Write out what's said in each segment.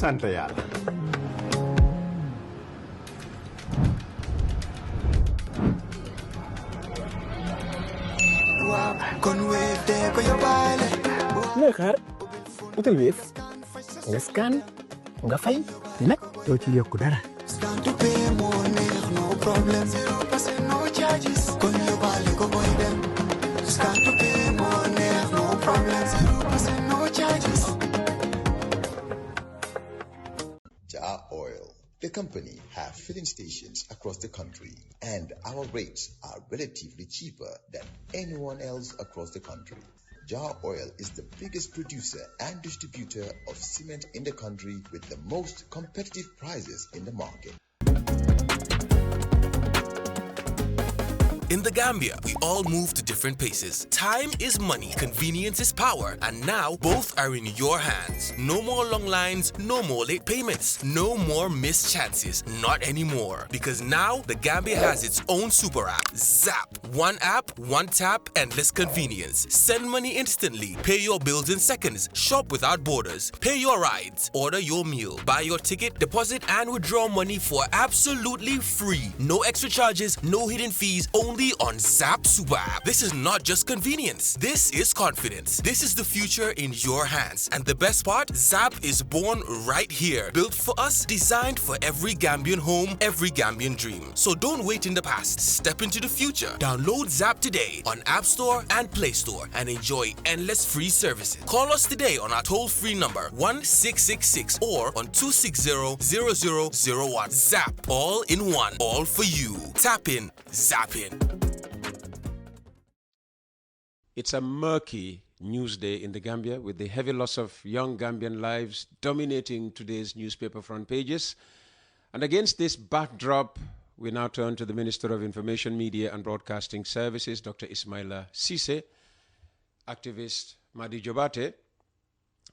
sant yàlla. looy xaar utal Wave nga scan nga fay te nag doo ci yokku dara. Jah Oil, the company, have filling stations across the country, and our rates are relatively cheaper than anyone else across the country. Jah Oil is the biggest producer and distributor of cement in the country with the most competitive prices in the market. In the Gambia, we all move to different paces. Time is money, convenience is power, and now both are in your hands. No more long lines, no more late payments, no more missed chances. Not anymore. Because now the Gambia has its own super app, Zap. One app, one tap, endless convenience. Send money instantly, pay your bills in seconds, shop without borders, pay your rides, order your meal, buy your ticket, deposit and withdraw money for absolutely free. No extra charges, no hidden fees, only on Zap Super App. This is not just convenience. This is confidence. This is the future in your hands. And the best part, Zap is born right here. Built for us, designed for every Gambian home, every Gambian dream. So don't wait in the past. Step into the future. Download Zap today on App Store and Play Store and enjoy endless free services. Call us today on our toll-free number 1666 or on 260-0001. Zap, all in one, all for you. Tap in, zap in. It's a murky news day in the Gambia with the heavy loss of young Gambian lives dominating today's newspaper front pages. And against this backdrop, we now turn to the Minister of Information, Media and Broadcasting Services, Dr. Ismaila Ceesay. Activist Madi Jobate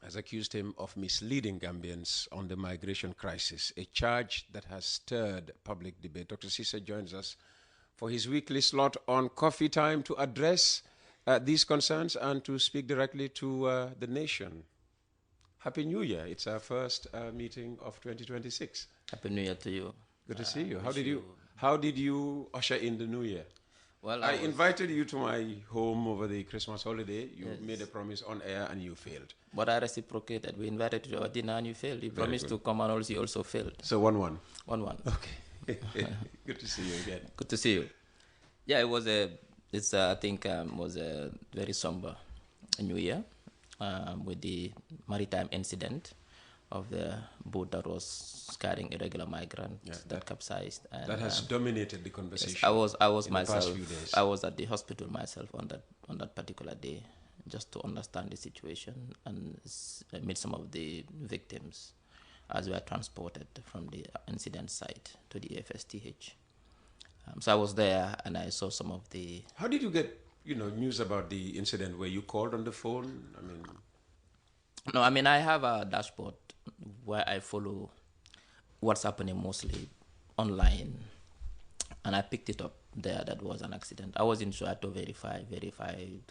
has accused him of misleading Gambians on the migration crisis, a charge that has stirred public debate. Dr. Ceesay joins us for his weekly slot on Coffee Time to address these concerns and to speak directly to the nation. Happy New Year. It's our first meeting of 2026. Happy New Year to you. Good to see you. How did you usher in the New Year? Well, I invited you to my home over the Christmas holiday. You made a promise on air and you failed. But I reciprocated. We invited you to our dinner and you failed. You promised to come and also you also failed. So 1-1. 1-1. Okay. Good to see you again. Good to see you. Yeah, it was a very somber New Year with the maritime incident of the boat that was carrying irregular migrants that capsized. And, that has dominated the conversation. Yes, I was in myself. The past few days. I was at the hospital myself on that particular day, just to understand the situation and meet some of the victims as we were transported from the incident site to the FSTH. So I was there and I saw some of the... How did you get, news about the incident? Were you called on the phone? No, I have a dashboard where I follow what's happening mostly online. And I picked it up there that was an accident. I wasn't sure. I had to verify,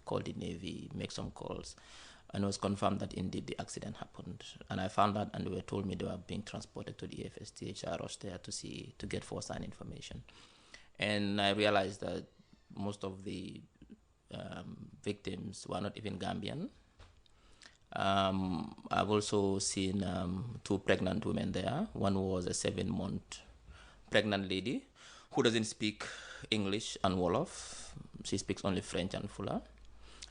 call the Navy, make some calls. And it was confirmed that indeed the accident happened. And I found out and they told me they were being transported to the FSTH. I rushed there to get first-hand information. And I realized that most of the victims were not even Gambian. I've also seen 2 pregnant women there. One was a 7-month pregnant lady who doesn't speak English and Wolof. She speaks only French and Fula.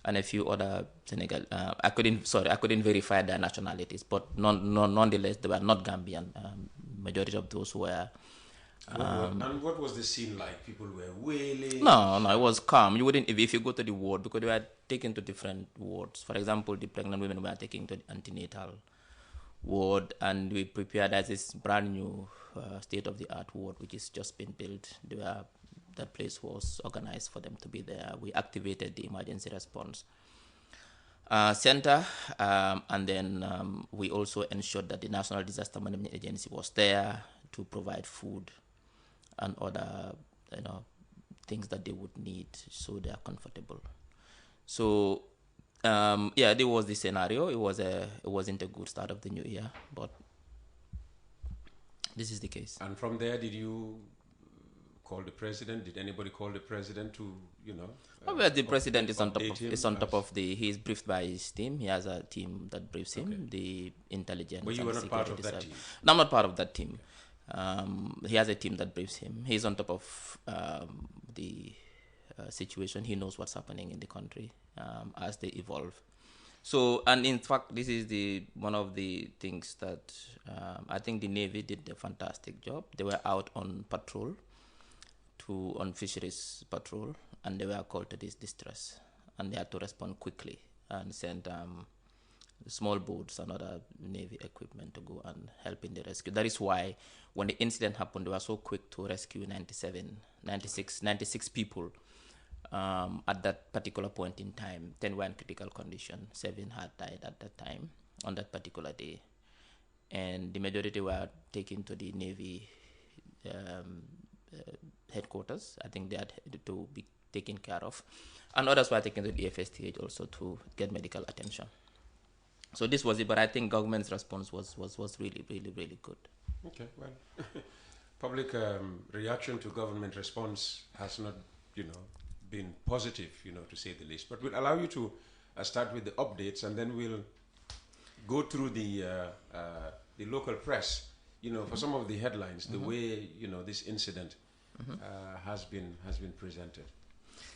And a few other Senegal. I couldn't verify their nationalities, but nonetheless, they were not Gambian. Majority of those were. And what was the scene like? People were wailing? No, it was calm. You wouldn't, if you go to the ward, because they were taken to different wards. For example, the pregnant women were taken to the antenatal ward, and we prepared as this brand new state-of-the-art ward, which is just been built. That place was organized for them to be there. We activated the emergency response center, and then we also ensured that the National Disaster Management Agency was there to provide food and other things that they would need so they are comfortable. So there was the scenario. It wasn't a good start of the new year, but This is the case. And from there, did you call the president? Did anybody call the president to, Well, the president is on top of he's briefed by his team. He has a team that briefs him, the intelligence. But you were not part of that team? No, I'm not part of that team. He has a team that briefs him. He's on top of the situation. He knows what's happening in the country as they evolve. So, and in fact, this is one of the things that I think the Navy did a fantastic job. They were out on patrol, on fisheries patrol, and they were called to this distress, and they had to respond quickly and send small boats and other Navy equipment to go and help in the rescue. That is why when the incident happened, they were so quick to rescue 96 people. At that particular point in time, 10 were in critical condition, 7 had died at that time on that particular day, and the majority were taken to the Navy headquarters. I think they had to be taken care of, and others were taken to the FSTH also to get medical attention. So this was it, but I think government's response was really, really, really good. Okay, well, public reaction to government response has not, been positive, to say the least. But we'll allow you to start with the updates, and then we'll go through the local press, for some of the headlines, the way, this incident has been presented.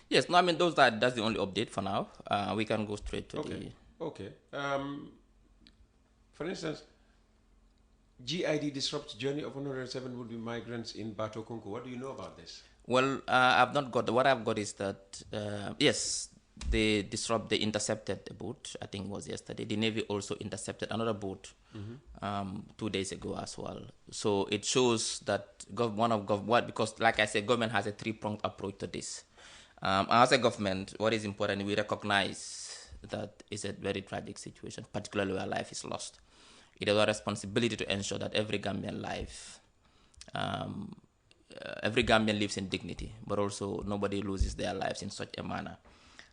Yes, no, I mean, that's the only update for now. We can go straight to Okay. For instance, GID disrupts journey of 107 would-be migrants in Batokunku. What do you know about this? Well, I've not got. What I've got is that yes, they intercepted a boat. I think it was yesterday. The Navy also intercepted another boat 2 days ago as well. So it shows that because, like I said, government has a 3-pronged approach to this. As a government, what is important, we recognize that it's a very tragic situation, particularly where life is lost. It is our responsibility to ensure that every Gambian lives in dignity, but also nobody loses their lives in such a manner.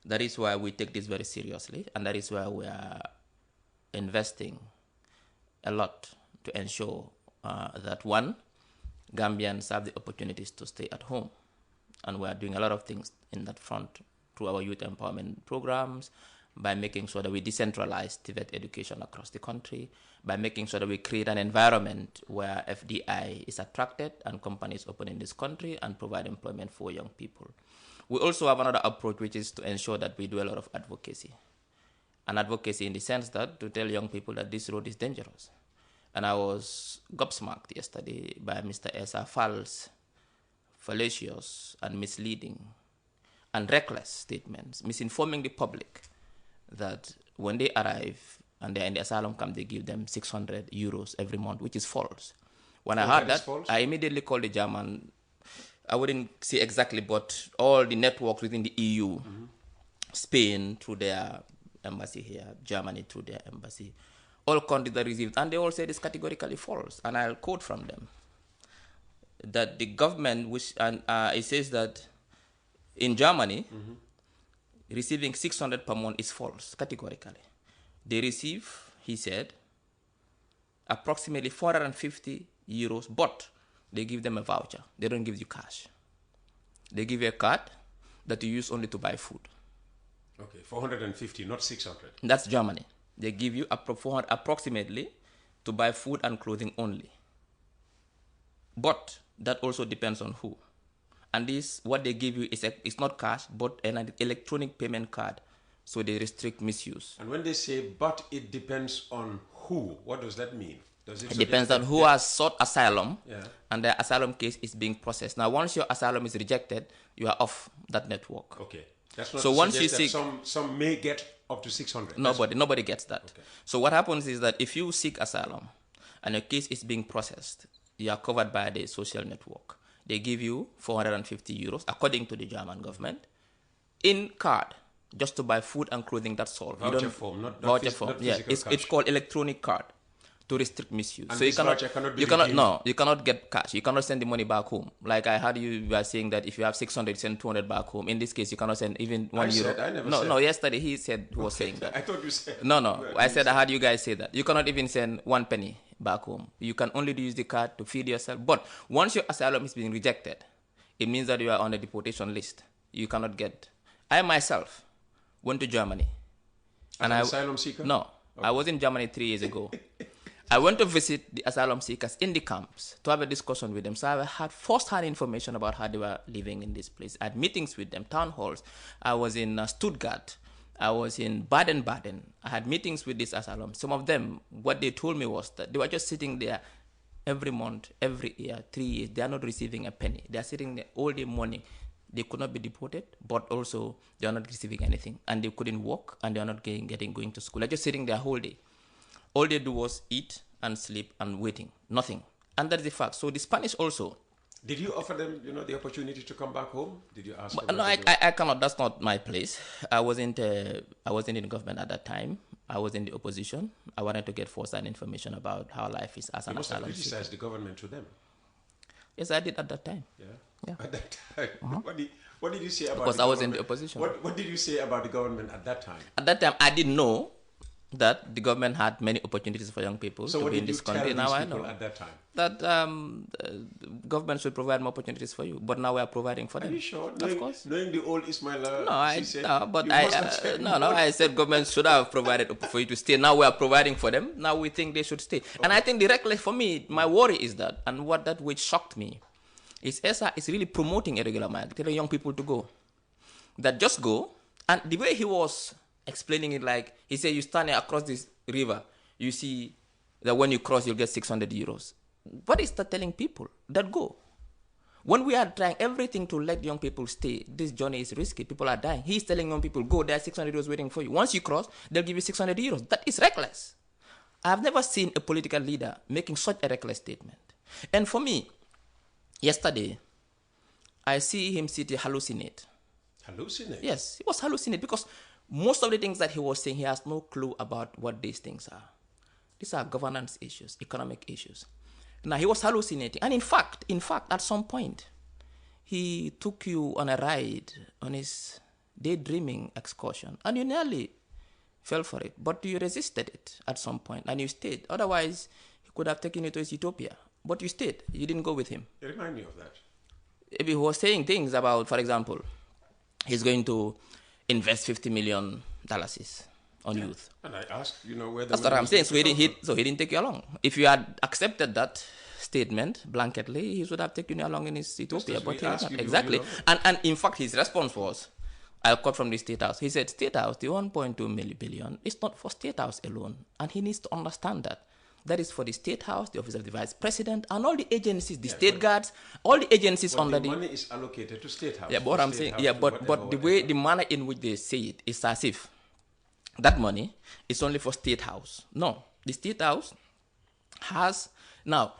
That is why we take this very seriously, and that is why we are investing a lot to ensure that, one, Gambians have the opportunities to stay at home. And we are doing a lot of things in that front through our youth empowerment programs, by making sure that we decentralize TVET education across the country, by making sure that we create an environment where FDI is attracted and companies open in this country and provide employment for young people. We also have another approach, which is to ensure that we do a lot of advocacy. And advocacy in the sense that to tell young people that this road is dangerous. And I was gobsmacked yesterday by Mr. Esa Fall's fallacious and misleading and reckless statements, misinforming the public that when they arrive and they're in the asylum camp, they give them 600 euros every month, which is false. When I heard that, I immediately called the German, I wouldn't say exactly, but all the networks within the EU, Spain through their embassy here, Germany through their embassy, all countries that received, and they all said it's categorically false. And I'll quote from them that the government, it says that in Germany, receiving 600 per month is false, categorically. They receive, he said, approximately 450 euros, but they give them a voucher. They don't give you cash. They give you a card that you use only to buy food. Okay, 450, not 600. That's Germany. They give you approximately to buy food and clothing only. But that also depends on who. And this, what they give you is it's not cash, but an electronic payment card. So they restrict misuse. And when they say, but it depends on who, what does that mean? It depends on who has sought asylum, and the asylum case is being processed. Now, once your asylum is rejected, you are off that network. Okay. That's not so once you seek, some may get up to 600. Nobody gets that. Okay. So what happens is that if you seek asylum and your case is being processed, you are covered by the social network. They give you 450 euros, according to the German government, in card, just to buy food and clothing. That's all. Voucher form, not voucher form. Not it's called electronic card to restrict misuse. And so you cannot get cash. You cannot send the money back home. Like I heard you were saying that if you have 600, send 200 back home. In this case, you cannot send even 1 euro. I never said. No, yesterday he was saying that. I thought you said. No. I said I heard you guys say that. You cannot even send 1 penny back home. You can only use the card to feed yourself. But once your asylum is being rejected, it means that you are on a deportation list. You cannot get. I myself went to Germany. As an asylum seeker? No. Okay. I was in Germany 3 years ago. I went to visit the asylum seekers in the camps to have a discussion with them. So I had first-hand information about how they were living in this place. I had meetings with them, town halls. I was in Stuttgart. I was in Baden-Baden. I had meetings with this asylum. Some of them, what they told me was that they were just sitting there every month, every year, 3 years. They are not receiving a penny. They are sitting there all day morning. They could not be deported, but also they are not receiving anything. And they couldn't work, and they are not going to school. They're just sitting there whole day. All they do was eat and sleep and waiting. Nothing. And that's the fact. So the Spanish also. Did you offer them, the opportunity to come back home? Did you ask them? No, I cannot. That's not my place. I wasn't in the government at that time. I was in the opposition. I wanted to get first-hand information about how life is as an asylum seeker. You must have criticized the government to them. Yes, I did at that time. Yeah. At that time. What did you say about because the government? I was in the opposition. What did you say about the government at that time? At that time, I didn't know that the government had many opportunities for young people to be in this country. Now I know at that time that government should provide more opportunities for you, but now we are providing for them. Are you sure? Of course. Knowing the old Ismaila, I said government should have provided for you to stay. Now we are providing for them. Now we think they should stay. Okay. And I think directly for me, my worry is that, and which shocked me, is ESA is really promoting irregular migrants, telling young people to go. That just go. And the way he was explaining it, like he said, you stand across this river, you see that when you cross, you'll get 600 euros. What is that telling people? That go. When we are trying everything to let young people stay, this journey is risky. People are dying. He's telling young people, go, there are 600 euros waiting for you. Once you cross, they'll give you 600 euros. That is reckless. I've never seen a political leader making such a reckless statement. And for me, yesterday, I see him hallucinate. Hallucinate? Yes, he was hallucinate because most of the things that he was saying, he has no clue about what these things are. These are governance issues, economic issues. Now, he was hallucinating. And in fact, at some point, he took you on a ride on his daydreaming excursion. And you nearly fell for it. But you resisted it at some point, and you stayed. Otherwise, he could have taken you to his utopia. But you stayed. You didn't go with him. Remind me of that. If he was saying things about, for example, he's going to invest $50 million on youth. And I asked, where the That's what I'm saying. So he didn't take you along. If you had accepted that statement blanketly, he should have taken you along in his utopia. But he did not. Exactly. And in fact, his response was, I'll quote from the State House. He said, State House, the 1.2 billion is not for State House alone. And he needs to understand that. That is for the State House, the Office of the Vice President, and all the agencies, the state guards, all the agencies under the money is allocated to State House. Yeah, but what I'm saying, but the manner in which they say it is as if that money is only for State House. No, the State House has now.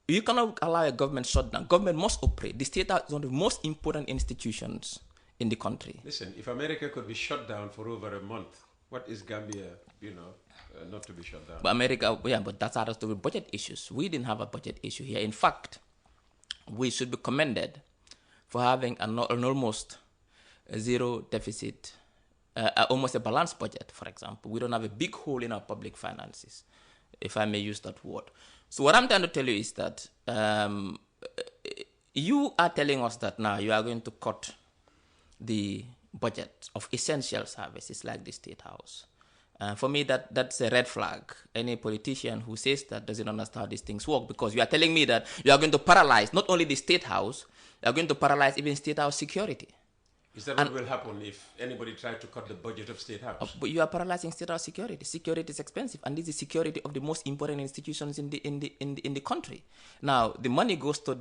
You cannot allow a government shutdown. Government must operate. The State House is one of the most important institutions in the country. Listen, if America could be shut down for over a month, what is Gambia, not to be shut down? But America, but that's out of the budget issues. We didn't have a budget issue here. In fact, we should be commended for having an almost zero deficit, almost a balanced budget, for example. We don't have a big hole in our public finances, if I may use that word. So what I'm trying to tell you is that you are telling us that now you are going to cut the budget of essential services like the State House. For me, that's a red flag. Any politician who says that doesn't understand how these things work, because you are telling me that you are going to paralyze not only the State House, you are going to paralyze even State House security. Is that what will happen if anybody tried to cut the budget of State House? But you are paralyzing State House security. Security is expensive, and this is security of the most important institutions in the country. Now, the money goes to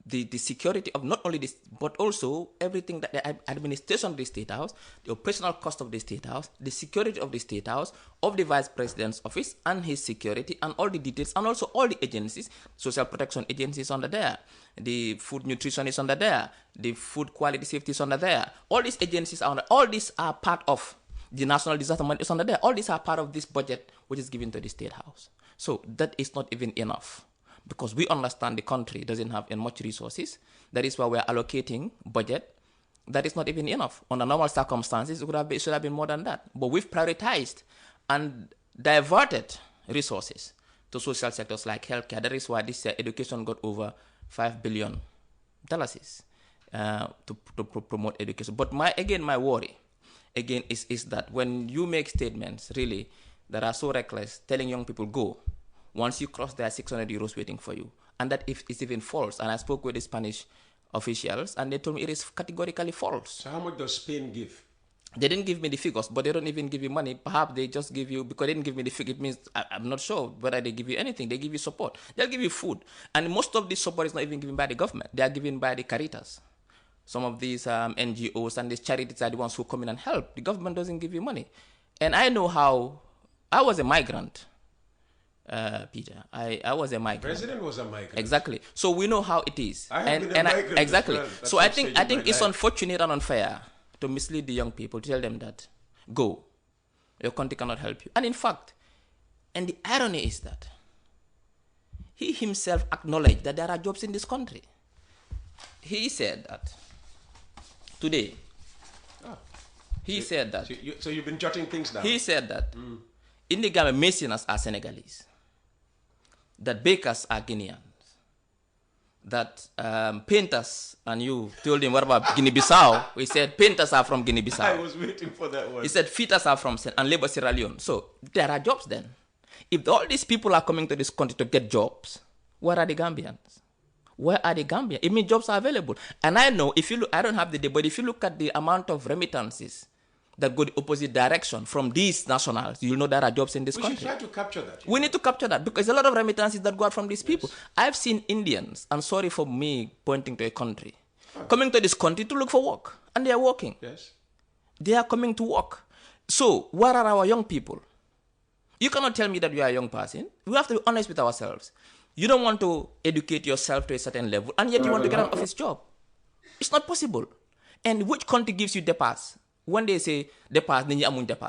the security of not only this, but also everything that the administration of the State House, the operational cost of the State House, the security of the State House, of the Vice President's office and his security, and all the details, and also all the agencies, social protection agencies under there, the food nutrition is under there, the food quality safety is under there. All these agencies are under, all these are part of the national disaster money is under there. All these are part of this budget which is given to the State House. So that is not even enough, because we understand the country doesn't have much resources. That is why we are allocating budget that is not even enough. Under normal circumstances, it should have been more than that. But we've prioritized and diverted resources to social sectors like healthcare. That is why this year education got over $5 billion to promote education. But my worry is that when you make statements really that are so reckless, telling young people go, once you cross there, 600 euros waiting for you, and that if it's even false. And I spoke with the Spanish officials, and they told me it is categorically false. So how much does Spain give? They didn't give me the figures, but they don't even give you money. Perhaps they just give you, because they didn't give me the figure, it means I'm not sure whether they give you anything. They give you support. They'll give you food. And most of this support is not even given by the government. They are given by the Caritas. Some of these NGOs and these charities are the ones who come in and help. The government doesn't give you money. And I know how, I was a migrant, Peter. I was a migrant. The president was a migrant. Exactly. So we know how it is. I have been a migrant exactly. as well. So I think it's unfortunate and unfair to mislead the young people, to tell them that, go, your country cannot help you. And in fact, and the irony is that he himself acknowledged that there are jobs in this country. He said that today. He said that. So you've been jotting things down. He said that in the Gambia, masons are Senegalese, that bakers are Guineans, that painters, and you told him, what about Guinea-Bissau? He said painters are from Guinea-Bissau. I was waiting for that one. He said fitters are from and labor Sierra Leone. So there are jobs then. If all these people are coming to this country to get jobs, where are the Gambians? Where are the Gambians? It means jobs are available. And I know, if you look, I don't have the data, but if you look at the amount of remittances that go the opposite direction from these nationals, you'll know there are jobs in this country. We should try to capture that. We need to capture that, because a lot of remittances that go out from these people. I've seen Indians, and sorry for me pointing to a country, coming to this country to look for work, and they are working. Yes. They are coming to work. So where are our young people? You cannot tell me that you are a young person. We have to be honest with ourselves. You don't want to educate yourself to a certain level, and yet you want to get an office job. It's not possible. And which country gives you the pass? When they say the pass,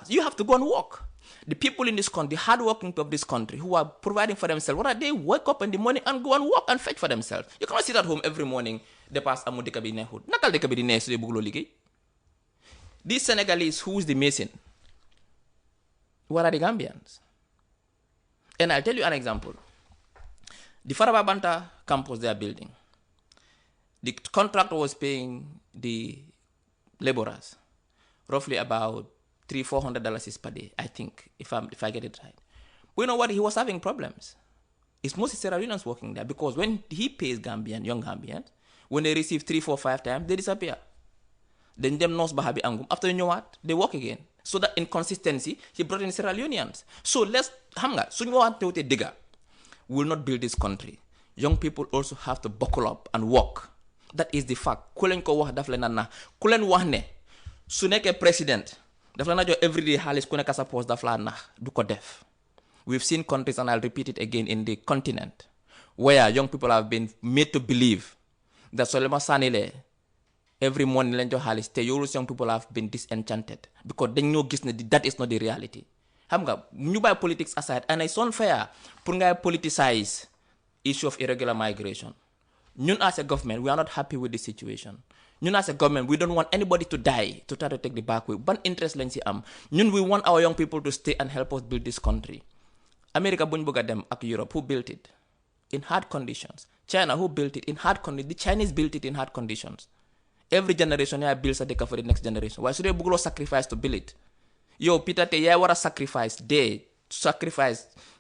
you have to go and work. The people in this country, the hardworking people of this country, who are providing for themselves, what are they? Wake up in the morning and go and work and fetch for themselves. You cannot sit at home every morning. The pass amu de kabi nehud. Nakal de kabi ne so bugulo ligay. These Senegalese, who is the mason? What are the Gambians? And I'll tell you an example. The Farababanta campus they are building, the contractor was paying the laborers roughly about $300-400 per day, I think, if I get it right. But you know what? He was having problems. It's mostly Sierra Leoneans working there, because when he pays young Gambians, when they receive 3, 4, 5 times, they disappear. Then them knows bahabi angum. After you know what? They work again. So that inconsistency, he brought in Sierra Leoneans. So let's hamga. So you want to digger. We will not build this country. Young people also have to buckle up and work. That is the fact. Kulen ko wax daf leen na kulen wax ne su nekkee president daf la na jox everyday xaalis ku nekk sa poste daf la nax du ko def. We've seen countries, and I'll repeat it again, in the continent where young people have been made to believe that solema sanile every morning leen jox xaalis te young people have been disenchanted because dañ ñoo gis ne that is not the reality. Xam nga ñu bàyyi politics aside, and it's unfair pour ngay politicize issue of irregular migration. Ñun as a government, we are not happy with the situation. Ñun as a government, we don't want anybody to die to try to take the back way. Ban interest lañ si am. Ñun we want our young people to stay and help us build this country. America buñ bëgg a dem ak Europe, who built it? In hard conditions. China, who built it? In hard conditions. The Chinese built it in hard conditions. Every generation here builds a deca for the next generation. Why should they bëgg loo sacrifice to build it? Yo, Peter, te yaay war a sacrifice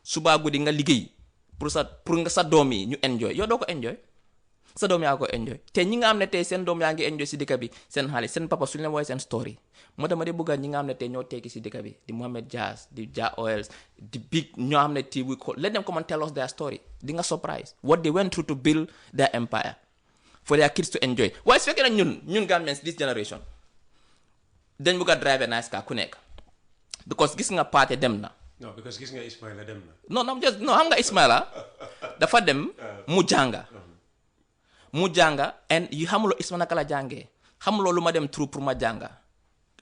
suba guddi nga liggéey pour nga sa doom yi ñu enjoy. Yow doo ko enjoy. Sa doom yaa ko enjoy. Te ñi nga xam ne tey seen doom yaa ngi enjoy si dëkk bi seen xaalis seen papa suñu leen woowee seen story. Moo tax ma di bëgg ñi nga xam ne tey ñoo tekki si dëkk bi di Mohamed Jazz di Jah Oil di big ñoo xam ne TV let them come and tell us their story. Di nga surprise what they went through to build their empire for their kids to enjoy. Waaye su fekkee ne ñun Gambians this generation dañ bëgg a drive a nice car ku nekk. Because gis nga paate dem na. No, because gis nga Ismaila dem na. No, xam nga Ismaila dafa dem mu jànga. Mu jànga, and you xamuloo Ismaila naka la jàngee. Xamuloo lu ma dem through pour ma jànga.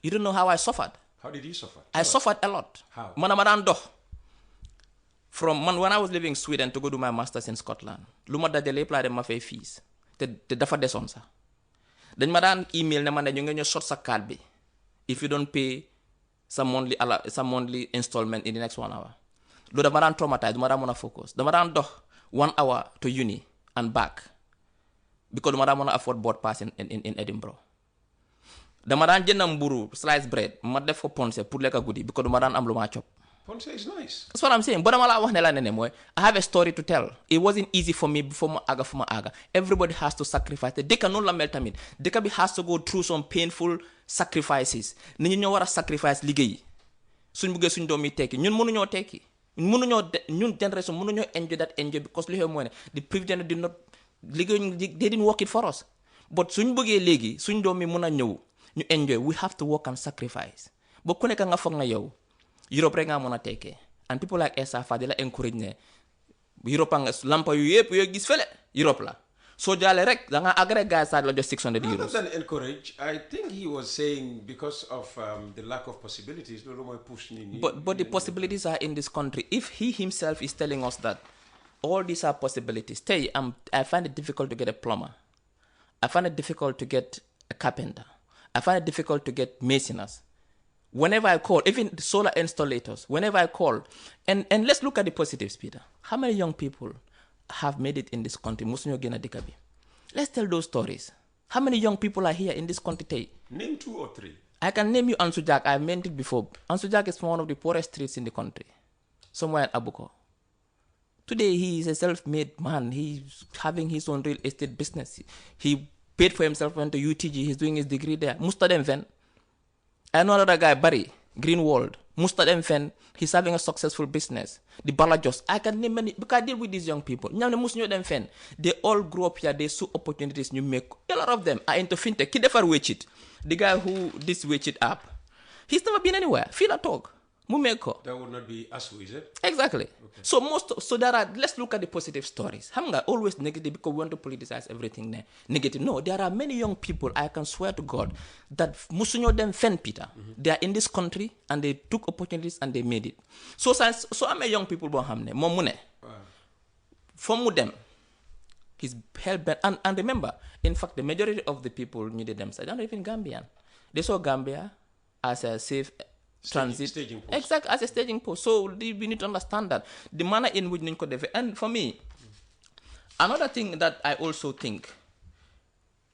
You don't know how I suffered. How did you suffer? I suffered a lot. How? Man ma daan dox. When I was living in Sweden to go do my masters in Scotland, lu ma dajale yëpp laa dem ma fay fees. Te dafa desoon sax. Dañ ma daan email ne ma ne ñu ngi ñëw short sa card bi. If you don't pay some monthly installment in the next 1 hour. loolu dama daan traumatise dama daan mën a focus dama daan dox 1 hour to uni and back because dama daan mën a afford board pass in Edinburgh dama daan jënd mburu slice bread ma def ko ponse pour lekka guddi because dama daan am lu maa chop. Ponce is nice. That's what I'm saying. But dama la wax ne la ne mooy I have a story to tell. It wasn't easy for me before ma aga fu ma aga. Everybody has to sacrifice. te dëkk noonu la mel tamit dëkk bi has to go through some painful sacrifices. nit ñi ñoo war a sacrifice liggéey suñ buggee suñ doom yi tekki ñun mënuñoo tekki ñun generation mënuñoo enjoy that enjoy because li xew mooy ne the previous generation did not liggéey they didn't work it for us. But suñ bëggee léegi suñ doom yi mën a ñëw ñu enjoy we have to work and sacrifice. ba ku nekk nga foog na yow Europe rek nga mën a tekkee and people like Essa Fa di la encourage ne Europe nga lampa yu yëpp yoo gis fële Europe la soo jaalee rek da nga agré gars la jox 600 euros. Rather than encourage, I think he was saying because of the lack of possibilities. But the possibilities are in this country. If he himself is telling us that all these are possibilities, I find it difficult to get a plumber. I find it difficult to get a carpenter. I find it difficult to get masoners. Whenever I call, even the solar installators, whenever I call, and let's look at the positives, Peter. How many young people have made it in this country? Let's tell those stories. How many young people are here in this country today? Name 2 or 3. I can name you Ansujak. I've mentioned it before. Ansujak is one of the poorest streets in the country, somewhere in Abuko. Today, he is a self-made man. He's having his own real estate business. He paid for himself, went to UTG. He's doing his degree there. Mustadem Fen. I know another guy, Barry, Greenwald. Mustadem Fen. He's having a successful business. The Balajos. I can name many, because I deal with these young people. They all grew up here. They saw opportunities you make. A lot of them are into fintech. The guy who this Wechit app, he's never been anywhere. Feel a talk. Mumeko. That would not be us, is it? Exactly. Okay. So there are, let's look at the positive stories. Hamga always negative because we want to politicize everything negative. No, there are many young people, I can swear to God, that musunyo them fen Peter. They are in this country and they took opportunities and they made it. So I'm a young people born hamne, momune. From them. He's held back. And remember, in fact, the majority of the people needed them. They're not even Gambian. They saw Gambia as a safe transit. Staging post. Exactly, as a staging post. So we need to understand that. The manner in which Ninko develop. And for me, another thing that I also think,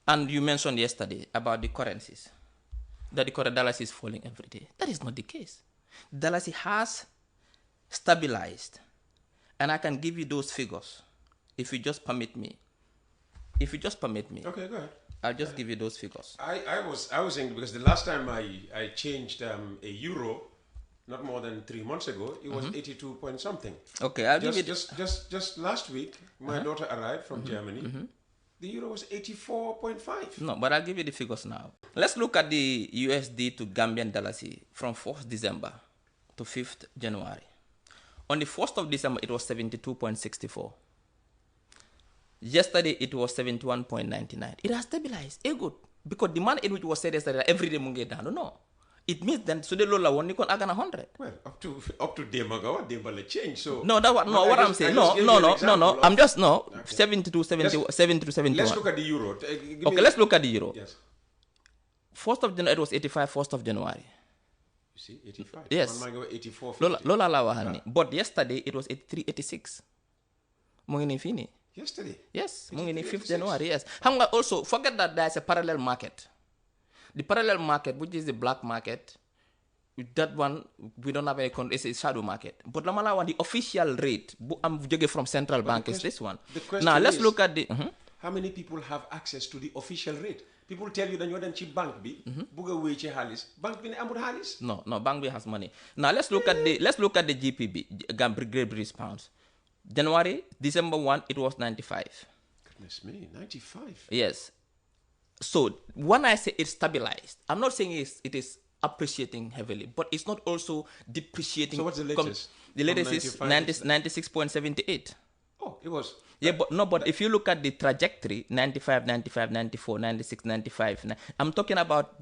and you mentioned yesterday about the currencies, that the current dollar is falling every day. That is not the case. Dollar has stabilized. And I can give you those figures. If you just permit me. Okay, go ahead. I'll just give you those figures. I was saying because the last time I changed a euro, not more than 3 months ago, it was 82 point something. Okay, I'll give you just last week, my daughter arrived from Germany. The euro was 84.5. No, but I'll give you the figures now. Let's look at the USD to Gambian dollars from 4th December to 5th January. On the 1st of December, it was 72.64. Yesterday, it was 71.99. It has stabilized. Good. Because the man in which was said yesterday, every day munge down. No. It means then, so the lola one, you can agana 100. Well, up to Demagawa, they will change. So no, what I'm saying. No. I'm just, okay. 70 to 71. Let's look at the euro. Let's look at the euro. Yes. 1st of January, it was 85, 1st of January. You see, 85. Yes. One might go 84. Lola Lawahani. But yesterday, it was 83, 86. Mungini fini. Yesterday? Yes, Mungini 5th January, yes. Also, forget that there's a parallel market. The parallel market, which is the black market, that one, we don't have any, it's a shadow market. But the official rate, I'm from central bank, is this one. Now, let's look at the... How many people have access to the official rate? People tell you that you're the cheap bank bi, buga weche halis. Bank bi ne amul halis? No, bank bi has money. Now, let's look at the GPB, Great British Pounds. January, December 1, it was 95. Goodness me, 95? Yes. So, when I say it's stabilized, I'm not saying it is appreciating heavily, but it's not also depreciating. So, what's the latest? The latest is 96.78. Oh, it was. Yeah, but if you look at the trajectory, 95, 95, 94, 96, 95, I'm talking about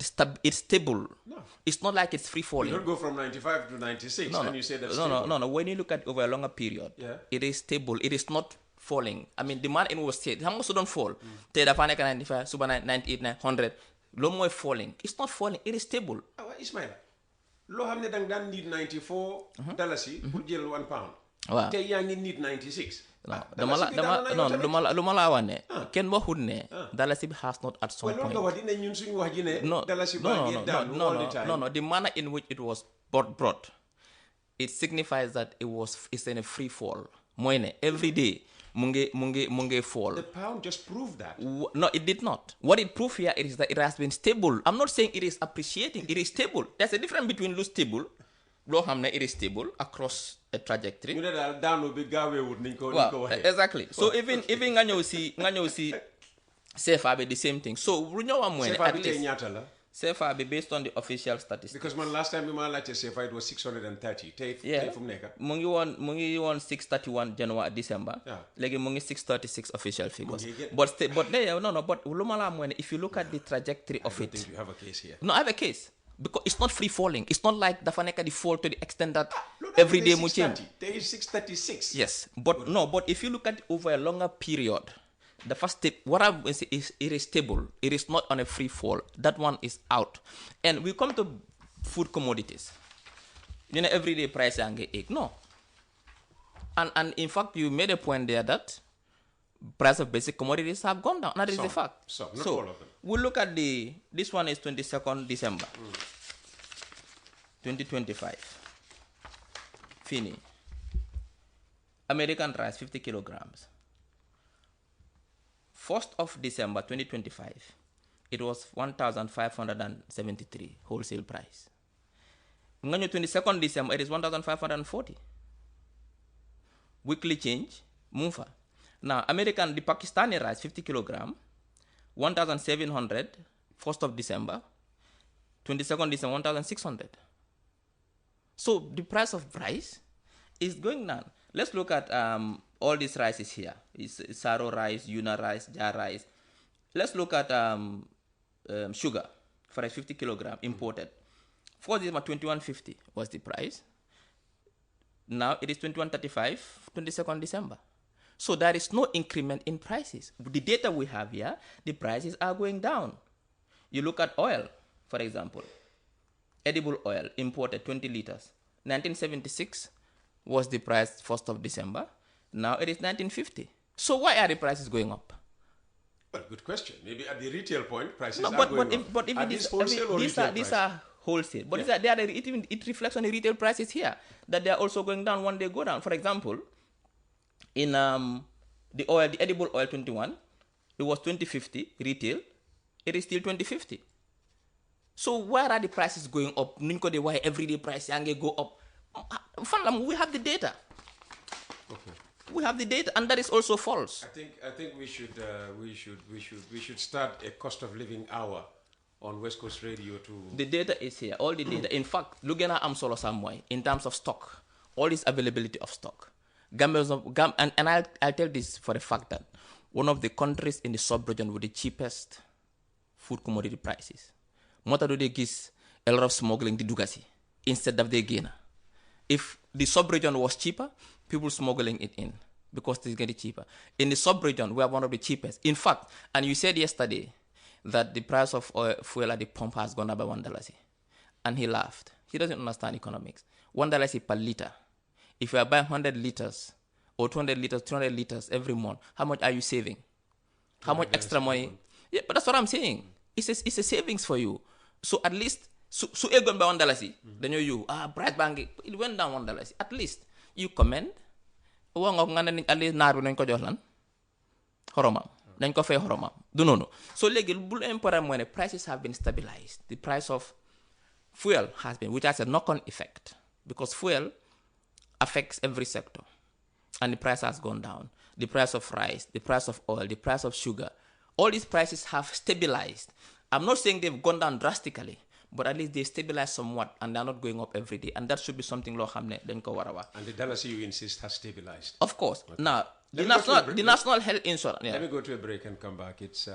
it's stable. No. It's not like it's free falling. You don't go from 95 to 96 and you say that's stable. No. When you look at over a longer period, it is stable. It is not falling. I mean, demand in was state. How much don't fall? Take 95, super 98, 100. Low more falling. It's not falling. It is stable. Ismail, low hamne dang dan need $94 for jail £1. waaw tey yaa ngi need 96. dama la wax ne kenn waxut ne dalasi bi has not at some point. loolu nga wax dina ñun suñu wax ji ne. dalasi no. The manner in which it was brought, it signifies that it's in a free fall. mooy ne every day mu ngi fall. The pound just proved that. No, it did not. What it proved here is that it has been stable. I'm not saying it is appreciating. It is stable. There's a difference between lu stable. loo xam ne it is stable across a trajectory. ñu ne daal daanu bi gaaweewut niñ ko waxee. Exactly. So even nga ñëw si CFA bi the same thing. So lu ñëw am mooy ne at least ñaata la. CFA bi based on the official statistics. Because man last time bi ma laajte CFA it was 630. tey fu mu nekk. mu ngi woon 631 January December. léegi mu ngi 636 official figures. but lu ma la mooy ne if you look at the trajectory of it. I don't think you have a case here. No, I have a case. Because it's not free falling. It's not like dafa nekk di fall to the extent that every day mu change. There is 636. Yes, but if you look at it over a longer period, the first step, what I would say is it is stable. It is not on a free fall. That one is out. And we come to food commodities. You know, everyday price and egg. No. And in fact, you made a point there that price of basic commodities have gone down. That is the fact. Not all of them. We look at this one is 22nd December 2025. Fini. American rice 50 kilograms. 1st of December 2025, it was 1,573 wholesale price. 22nd December, it is 1,540. Weekly change, Mufa. Now, American, the Pakistani rice, 50 kilogram, 1,700, 1st of December, 22nd December, 1,600. So, the price of rice is going down. Let's look at all these rices here. It's Saro rice, Yuna rice, Jah rice. Let's look at sugar for a 50 kilogram imported. 4th December, 21.50 was the price. Now, it is 21.35, 22nd December. So there is no increment in prices. The data we have here, the prices are going down. You look at oil, for example. Edible oil, imported 20 liters. 1976 was the price 1st of December. Now it is 1950. So why are the prices going up? Well, good question. Maybe at the retail point, prices are going up. But if these are wholesale. But it reflects on the retail prices here, that they are also going down when they go down. For example, in the edible oil 21, it was 2050 retail. It is still 2050. So where are the prices going up? Why everyday prices go up? We have the data. Okay. We have the data, and that is also false. I think we should start a cost of living hour on West Coast Radio to. The data is here. All the data. In fact, Lugena am solo samway in terms of stock. All this availability of stock. Gambia, and I'll tell this for the fact that one of the countries in the sub-region with the cheapest food commodity prices. Mota do they gis a lot of smuggling the dugasi instead of the gainer. If the sub-region was cheaper, people smuggling it in because it's getting cheaper. In the sub-region, we are one of the cheapest. In fact, and you said yesterday that the price of fuel at the pump has gone up by $1. And he laughed. He doesn't understand economics. $1 per liter. If you are buying 100 liters or 200 liters, 300 liters every month, how much are you saving? How much extra money? Yeah, but that's what I'm saying. It's a savings for you. So at least, so it gone by $1. Then you price bank, it went down $1. At least you comment. At least naru nañ ko jox lan horomam dañ ko fay horomam du noonu. So léegi bu important mooy ne prices have been stabilized. The price of fuel has been, which has a knock-on effect because fuel affects every sector, and the price has gone down. The price of rice, the price of oil, the price of sugar, all these prices have stabilized. I'm not saying they've gone down drastically, but at least they stabilize somewhat and they're not going up every day. And that should be something lo xamne dañ ko wara wax. And the dollar, you insist, has stabilized. Of course. Okay. Now, the national health insurance. Yeah. Let me go to a break and come back. It's